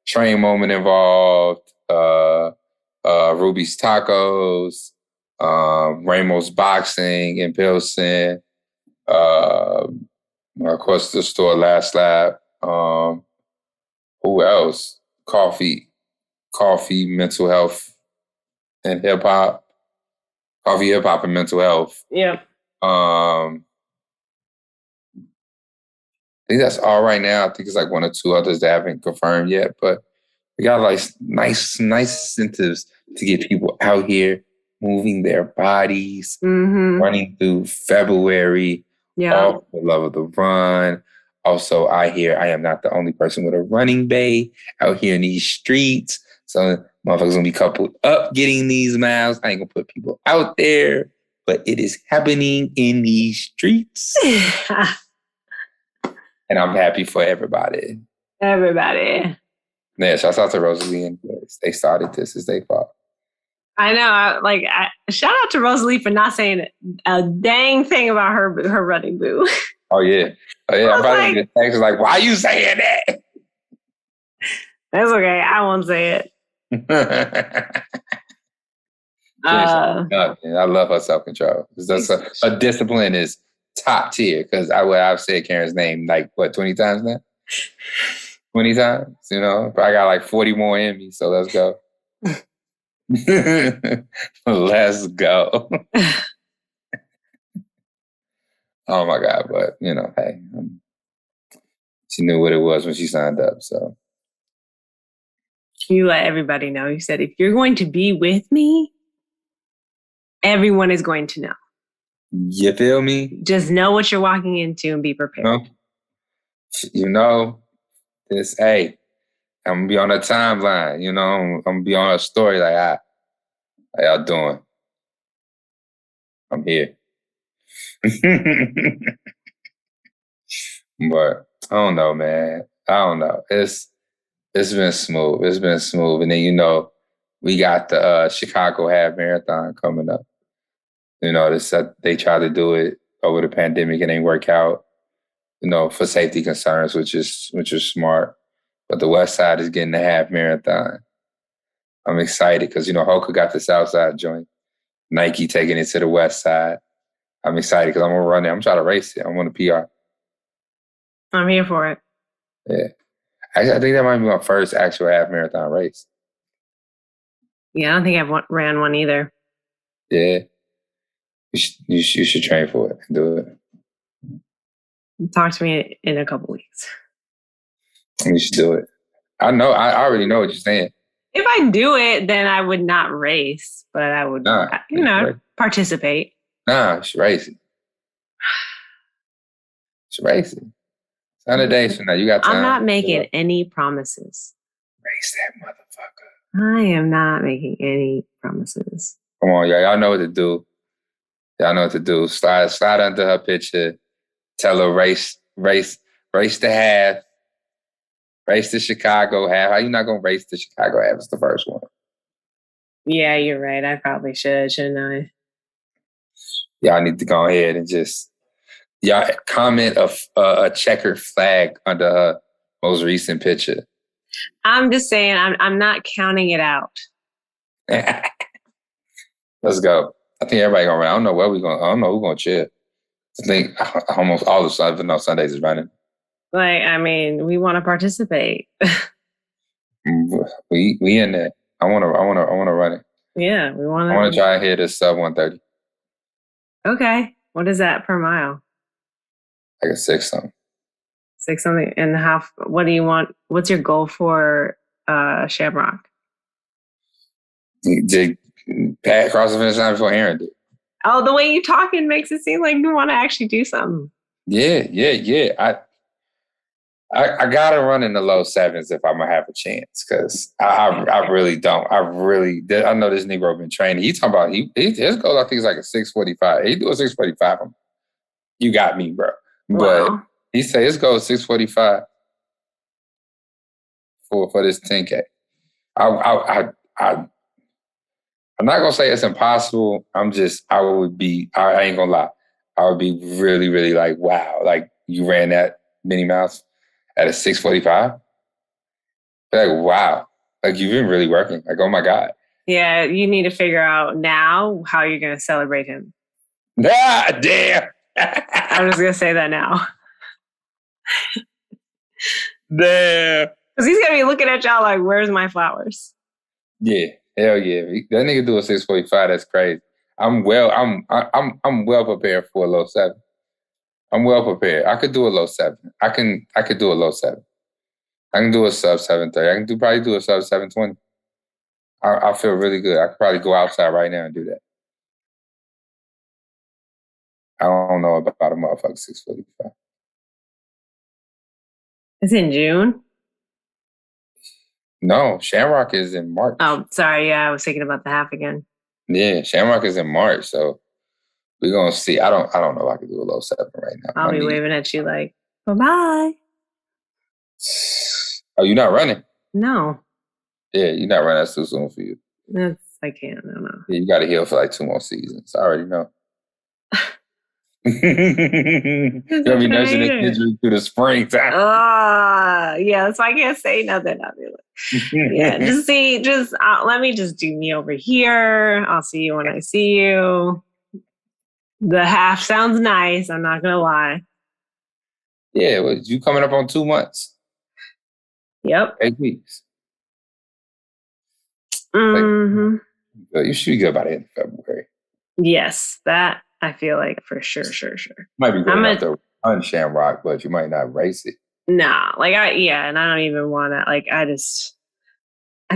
A: Train Moment involved, Ruby's Tacos, Ramos Boxing in Pilsen, of course the store Last Lab. Who else? Coffee, mental health, and hip hop. Coffee, hip hop, and mental health.
B: Yeah.
A: I think that's all right now. I think it's like one or two others that haven't confirmed yet, but we got like nice incentives to get people out here moving their bodies, running through February, all for the love of the run. Also, I hear I am not the only person with a running bay out here in these streets. So motherfuckers gonna be coupled up getting these miles. I ain't gonna put people out there, but it is happening in these streets. And I'm happy for everybody.
B: Everybody.
A: Yeah, shouts out to Rosalie and Grace. They started this. It's their fault.
B: I know. Shout out to Rosalie for not saying a dang thing about her running boo.
A: Oh yeah. I'm probably gonna get text like, why are you saying that?
B: That's okay. I won't say it.
A: I love her self-control. That's a discipline is top tier because I've said Karen's name like 20 times now? 20 times, you know. But I got like 40 more in me, so let's go. Let's go. Oh my God, but you know, hey, she knew what it was when she signed up, so.
B: You let everybody know. You said, if you're going to be with me, everyone is going to know.
A: You feel me?
B: Just know what you're walking into and be prepared.
A: You know, hey, I'm going to be on a timeline, you know, I'm going to be on a story like, how y'all doing? I'm here. But I don't know, man. I don't know. It's been smooth. It's been smooth. And then, you know, we got the Chicago Half Marathon coming up. You know, they tried to do it over the pandemic and ain't work out, you know, for safety concerns, which is smart. But the West Side is getting the half marathon. I'm excited because, you know, Hoka got the South Side joint. Nike taking it to the West Side. I'm excited because I'm going to run it. I'm trying to race it. I want a PR.
B: I'm here for it.
A: Yeah. Actually, I think that might be my first actual half marathon race.
B: Yeah, I don't think I've ran one either.
A: Yeah. You should train for it and do it.
B: Talk to me in a couple weeks.
A: You should do it. I know. I already know what you're saying.
B: If I do it, then I would not race, but I would, participate.
A: Nah, she's racing. She's racing. 100 days from now, you got time.
B: I'm not making any promises.
A: Race that motherfucker.
B: I am not making any promises.
A: Come on, y'all. Y'all know what to do. Y'all know what to do. Slide under her picture. Tell her race the half. Race the Chicago half. How you not gonna race the Chicago half? It's the first one.
B: Yeah, you're right. I probably shouldn't I?
A: Y'all need to go ahead and just comment a checkered flag under her most recent picture.
B: I'm just saying, I'm not counting it out.
A: Let's go. I think everybody gonna run. I don't know where we're going. I don't know who's gonna chill. I think almost all of Sundays is running.
B: We want to participate.
A: we in there. I want to run it.
B: Yeah, we want to.
A: I want to try and hit a sub 130.
B: Okay, what is that per mile?
A: Like a 6 something.
B: something and a half. What do you want? What's your goal for Shamrock?
A: To pat across the finish line before Aaron did.
B: Oh, the way you talking makes it seem like you want to actually do something.
A: Yeah. I gotta run in the low sevens if I'm gonna have a chance, because I really don't. I know this Negro been training. He talking about his goal I think is like a 6:45. He do a 6:45. You got me, bro. But
B: Wow.
A: he say his goal is 6:45 for this 10K. I'm not gonna say it's impossible. I ain't gonna lie. I would be really, really like, wow, like you ran that many miles at a 6:45. Like, wow, like you've been really working. Like, oh my God.
B: Yeah, you need to figure out now how you're going to celebrate him.
A: Ah, damn.
B: I'm just going to say that now.
A: Damn.
B: Because he's going to be looking at y'all like, where's my flowers?
A: Yeah, hell yeah. That nigga do a 6:45. That's crazy. I'm well prepared for a low 7. I'm well prepared. I could do a low 7. I could do a low 7. I can do a sub 7:30. I can probably do a sub 7:20. I feel really good. I could probably go outside right now and do that. I don't know about a motherfucker 6:45.
B: It's in June?
A: No, Shamrock is in March.
B: Oh, sorry. Yeah, I was thinking about the half again.
A: Yeah, Shamrock is in March, so we're gonna see. I don't know if I can do a low 7 right now.
B: I'll be waving at you like, bye-bye.
A: Oh, you're not running?
B: No.
A: Yeah, you're not running. That's too soon for you.
B: I can't. I don't know.
A: Yeah, you got to heal for like 2 more seasons. I already know. You're gonna be nursing this injury through the springtime.
B: Yeah, that's why I can't say nothing. I'll be like, yeah, let me just do me over here. I'll see you when I see you. The half sounds nice. I'm not gonna lie.
A: Yeah, well, you coming up on 2 months.
B: Yep.
A: 8 weeks.
B: Mm-hmm.
A: Like, you should be good by the end of February.
B: Yes, that I feel like for sure.
A: Might be good enough to run Shamrock, but you might not race it.
B: Nah, and I don't even want to. Like, I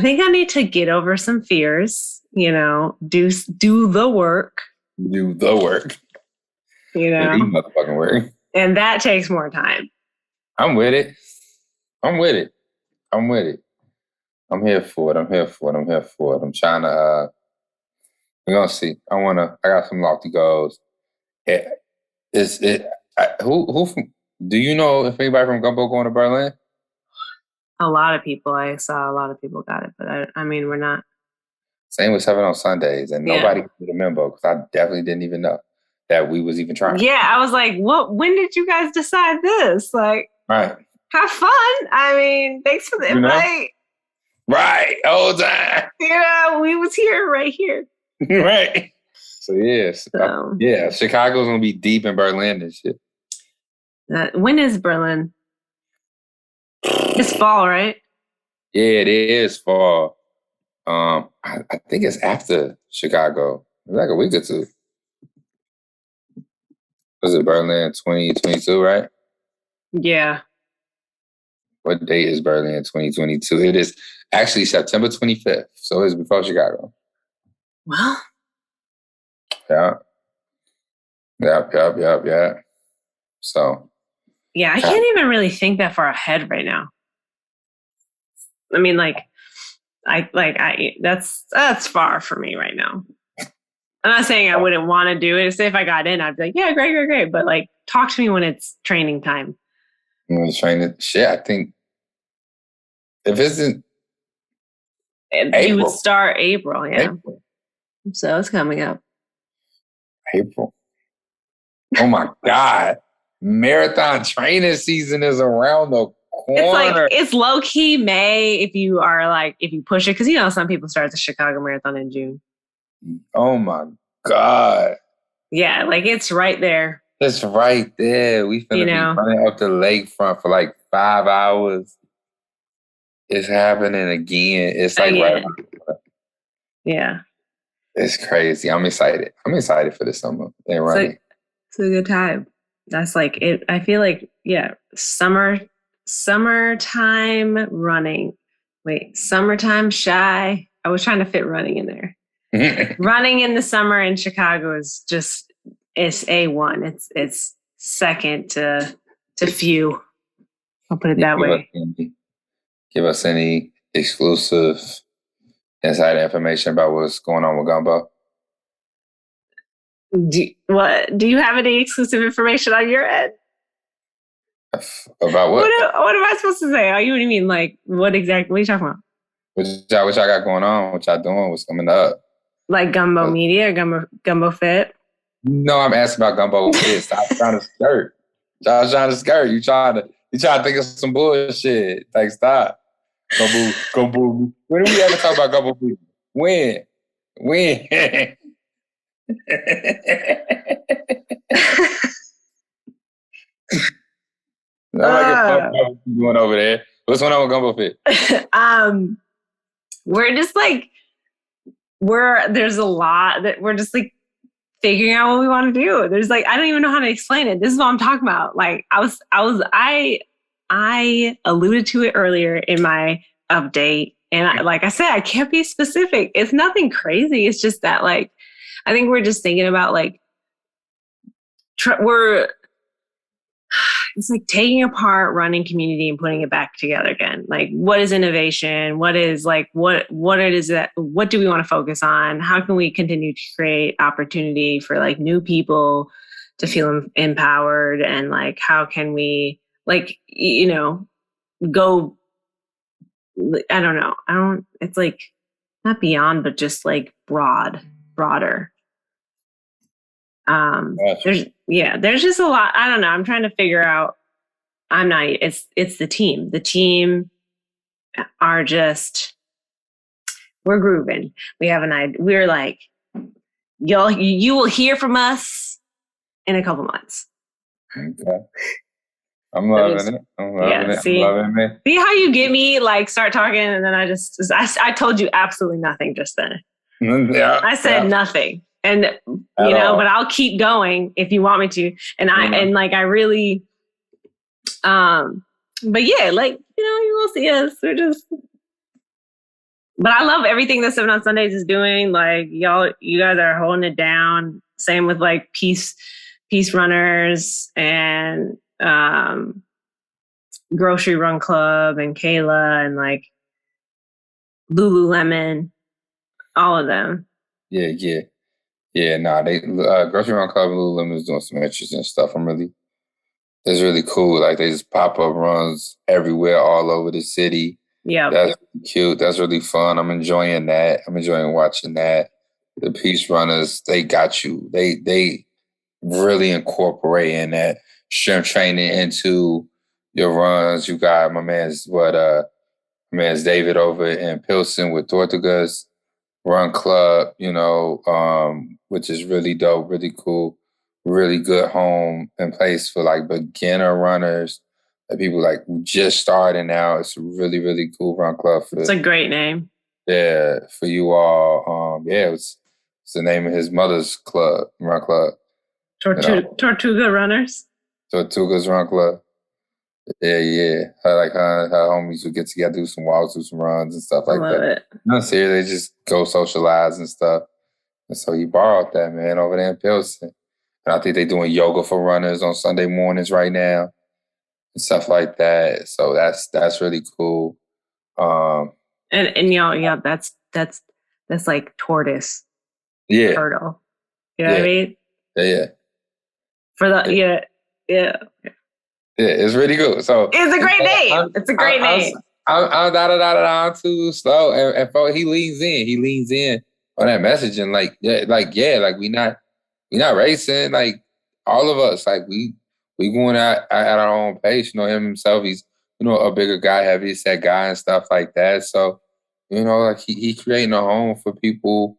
B: think I need to get over some fears. You know, do the work.
A: Do the work.
B: You know,
A: do motherfucking work.
B: And that takes more time.
A: I'm with it. I'm here for it. I'm trying to. We're gonna see. I got some lofty goals. Do you know if anybody from Gumbo going to Berlin?
B: A lot of people. I saw a lot of people got it, but I mean, we're not.
A: Same with 7 on Sundays, and nobody could remember because I definitely didn't even know that we was even trying.
B: Yeah, I was like, "What? When did you guys decide this? Like,
A: right?
B: Have fun. I mean, thanks for the invite.
A: Right, all time.
B: Yeah, we was right here.
A: Right. So yes, Chicago's gonna be deep in Berlin and shit.
B: When is Berlin? It's fall, right?
A: Yeah, it is fall. I think it's after Chicago. It's like a week or 2. Was it Berlin 2022, right?
B: Yeah.
A: What date is Berlin 2022? It is actually September 25th. So it's before Chicago.
B: Well.
A: Yeah. So.
B: Yeah, I can't even really think that far ahead right now. I mean, that's far for me right now. I'm not saying I wouldn't want to do it. Say if I got in, I'd be like, yeah, great. But like, talk to me when it's training time.
A: Training shit. I think if it's in
B: April. You would start April, yeah. April. So it's coming up.
A: April. Oh my God. Marathon training season is around the corner.
B: It's low key May if you push it, because some people start the Chicago Marathon in June.
A: Oh my God.
B: Yeah, it's right there.
A: It's right there. We finna be running up the lakefront for 5 hours. It's happening again. It's right.
B: Yeah.
A: It's crazy. I'm excited. I'm excited for the summer and running.
B: It's a good time. That's it. I feel like summertime running. Wait, summertime shy. I was trying to fit running in there. Running in the summer in Chicago is just, it's A1. It's second to few. I'll put it that way.
A: Give us any exclusive inside information about what's going on with Gumbo.
B: Do you have any exclusive information on your end?
A: About what?
B: What am I supposed to say? What do you mean? Like, what exactly? What are you talking about?
A: What y'all got going on? What y'all doing? What's coming up?
B: Like Gumbo Media, Gumbo Fit?
A: No, I'm asking about Gumbo Fit. Stop trying to skirt. Y'all trying to skirt. You trying to think of some bullshit. Like, stop. Gumbo. When do we ever talk about Gumbo Fit? When? Going over there. What's going on with Gumbo Fit?
B: We're just like, there's a lot that we're just like figuring out what we want to do. There's like, I don't even know how to explain it. This is what I'm talking about. Like I alluded to it earlier in my update. And like I said, I can't be specific. It's nothing crazy. It's just that like, I think we're just thinking about like, it's like taking apart running community and putting it back together again. Like, what is innovation? What is like, what do we want to focus on? How can we continue to create opportunity for like new people to feel empowered? And like, how can we like, go, I don't know. It's like not beyond, but just like broader. There's just a lot. I don't know. I'm trying to figure out. It's the team. The team are just, we're grooving. We have an idea. We're like, you will hear from us in a couple months.
A: Okay. I'm loving it. I'm loving it.
B: See,
A: I'm loving it.
B: See how you get me like start talking and then I told you absolutely nothing just then.
A: Yeah.
B: I said nothing. And but I'll keep going if you want me to. And I really, but yeah, like, you will see us. We're just, but I love everything that 7 on Sundays is doing. Like you guys are holding it down. Same with like Peace Runners and, Grocery Run Club and Kayla and like Lululemon, all of them.
A: Yeah. They Grocery Run Club and Lululemon is doing some interesting stuff. It's really cool. Like they just pop up runs everywhere, all over the city.
B: Yeah,
A: that's really cute. That's really fun. I'm enjoying that. I'm enjoying watching that. The Peace Runners, they got you. They really incorporating that strength training into your runs. You got my man's David over in Pilsen with Tortugas Run Club, which is really dope, really cool, really good home and place for like beginner runners, like people like just starting out. It's a really, really cool run club.
B: It's a great name.
A: Yeah, for you all. It's the name of his mother's club, run club.
B: Tortuga Runners.
A: Tortugas Run Club. Yeah. Her homies would get together, do some walks, do some runs and stuff like that.
B: It.
A: No, seriously, they just go socialize and stuff. And so he borrowed that, man, over there in Pilsen. And I think they're doing yoga for runners on Sunday mornings right now and stuff like that. So that's really cool.
B: And y'all, that's like tortoise.
A: Yeah.
B: Turtle. You know what I mean?
A: Yeah.
B: For the yeah.
A: Yeah, it's really good. So
B: it's a great name. It's a great name.
A: I'm down too slow, and he leans in on that messaging. Like we not racing. Like all of us, like we going at our own pace. Him himself, he's a bigger guy, heavy set guy, and stuff like that. So like he creating a home for people,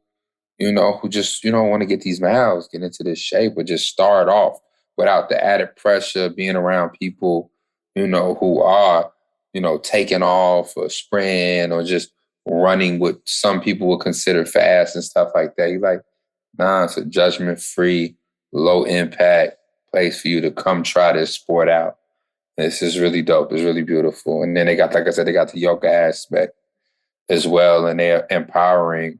A: who just want to get these miles, get into this shape, or just start off without the added pressure of being around people, who are, taking off or sprinting or just running what some people would consider fast and stuff like that. You're like, nah, it's a judgment-free, low-impact place for you to come try this sport out. This is really dope. It's really beautiful. And then they got, like I said, they got the yoga aspect as well, and they're empowering,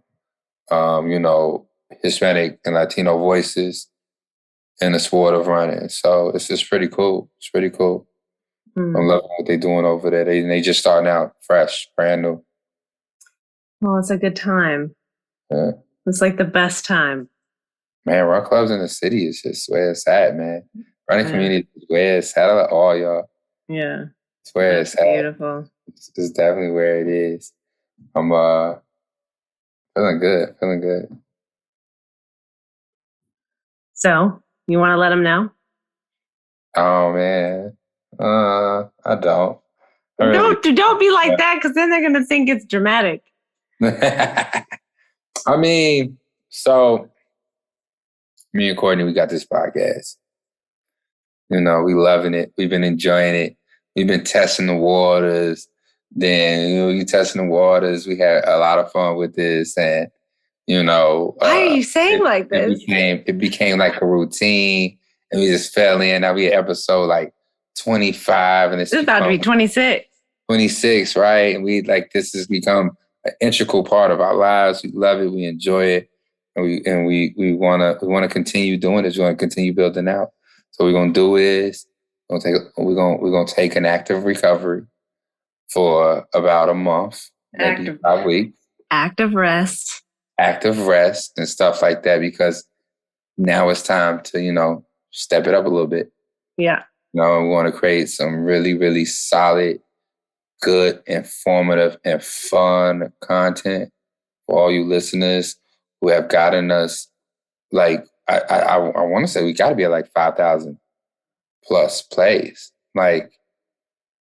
A: you know, Hispanic and Latino voices in the sport of running. So it's just pretty cool. It's pretty cool. I'm loving what they're doing over there. They just starting out fresh, brand new.
B: Well, it's a good time.
A: Yeah.
B: It's like the best time.
A: Man, run clubs in the city is just where it's at, man. Running community is where it's at. All y'all.
B: Yeah.
A: It's where it's at.
B: Beautiful.
A: It's definitely where it is. I'm feeling good. Feeling good.
B: So, you want to let them know?
A: Oh man. I don't.
B: Don't be like that, because then they're gonna think it's dramatic.
A: I mean, so me and Courtney, we got this podcast. You know, we loving it. We've been enjoying it. We've been testing the waters. Then, you know, you testing the waters. We had a lot of fun with this, and you know,
B: why are you saying like this?
A: It became like a routine, and we just fell in. Now we at episode like 25, and it's
B: about to be 26.
A: 26, right? And we like this has become an integral part of our lives. We love it. We enjoy it, and we wanna continue doing this. We want to continue building out. So we're gonna do is we're gonna take an active recovery for about a month, maybe 5 weeks.
B: Active rest
A: And stuff like that, because now it's time to, you know, step it up a little bit.
B: Yeah.
A: You know, we want to create some really, really solid, good, informative, and fun content for all you listeners who have gotten us. Like, I want to say we got to be at like 5,000 plus plays. Like,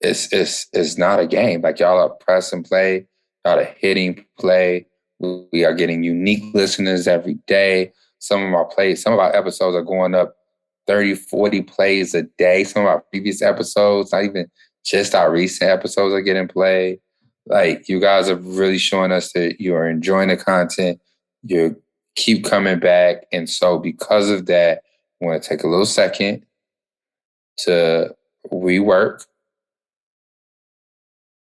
A: it's not a game. Like, y'all are pressing play, y'all are hitting play. We are getting unique listeners every day. Some of our episodes are going up 30, 40 plays a day. Some of our previous episodes, not even just our recent episodes, are getting played. Like, you guys are really showing us that you are enjoying the content. You keep coming back. And so because of that, I want to take a little second to rework,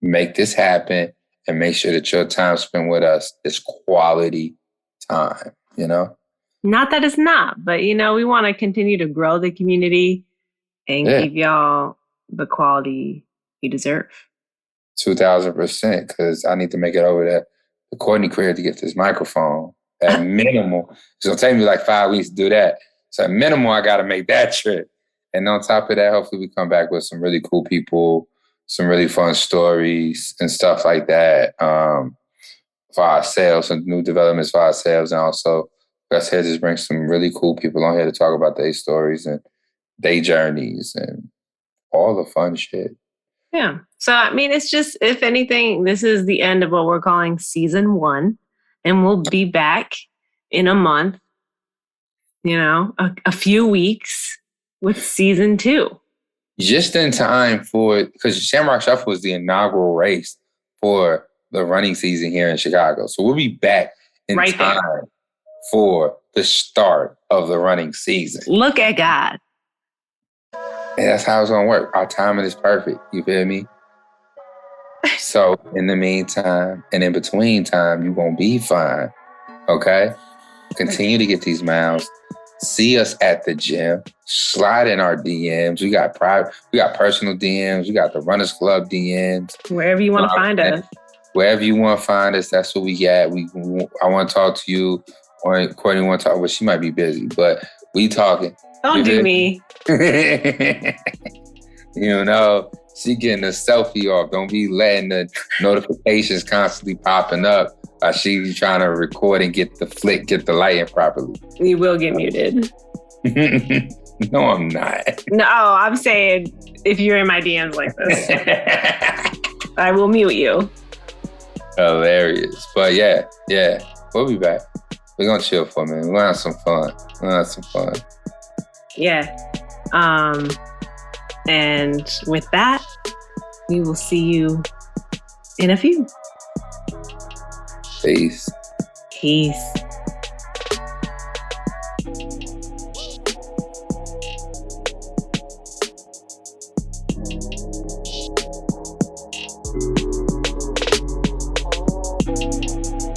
A: make this happen, and make sure that your time spent with us is quality time, you know?
B: Not that it's not, but, you know, we want to continue to grow the community and give y'all the quality you deserve.
A: 2,000%, because I need to make it over there to Courtney career to get this microphone. At minimal, it's going to take me like 5 weeks to do that. So at minimal, I got to make that trip. And on top of that, hopefully we come back with some really cool people, some really fun stories and stuff like that for ourselves, and new developments for ourselves. And also, like I said, just bring some really cool people on here to talk about their stories and their journeys and all the fun shit.
B: Yeah. So, I mean, it's just, if anything, this is the end of what we're calling season 1. And we'll be back in a month, you know, a few weeks with season 2.
A: Just in time for it, because Shamrock Shuffle was the inaugural race for the running season here in Chicago. So we'll be back in time for the start of the running season.
B: Look at God.
A: And that's how it's going to work. Our timing is perfect. You feel me? So in the meantime and in between time, you're going to be fine. Okay? Continue to get these miles. See us at the gym. Slide in our DMs. We got personal DMs. We got the Runners Club DMs.
B: Wherever you want to find us.
A: Wherever you want to find us, that's what we got. I want to talk to you. Or Courtney want to talk. Well, she might be busy, but we talking.
B: Don't do me.
A: You know, she getting a selfie off. Don't be letting the notifications constantly popping up. She trying to record and get the lighting properly.
B: You will get muted.
A: No, I'm not.
B: No, I'm saying if you're in my DMs like this, I will mute you.
A: Hilarious. But yeah, we'll be back. We're going to chill for a minute. We're going to have some fun.
B: Yeah. And with that, we will see you in a few.
A: Peace.
B: Bye.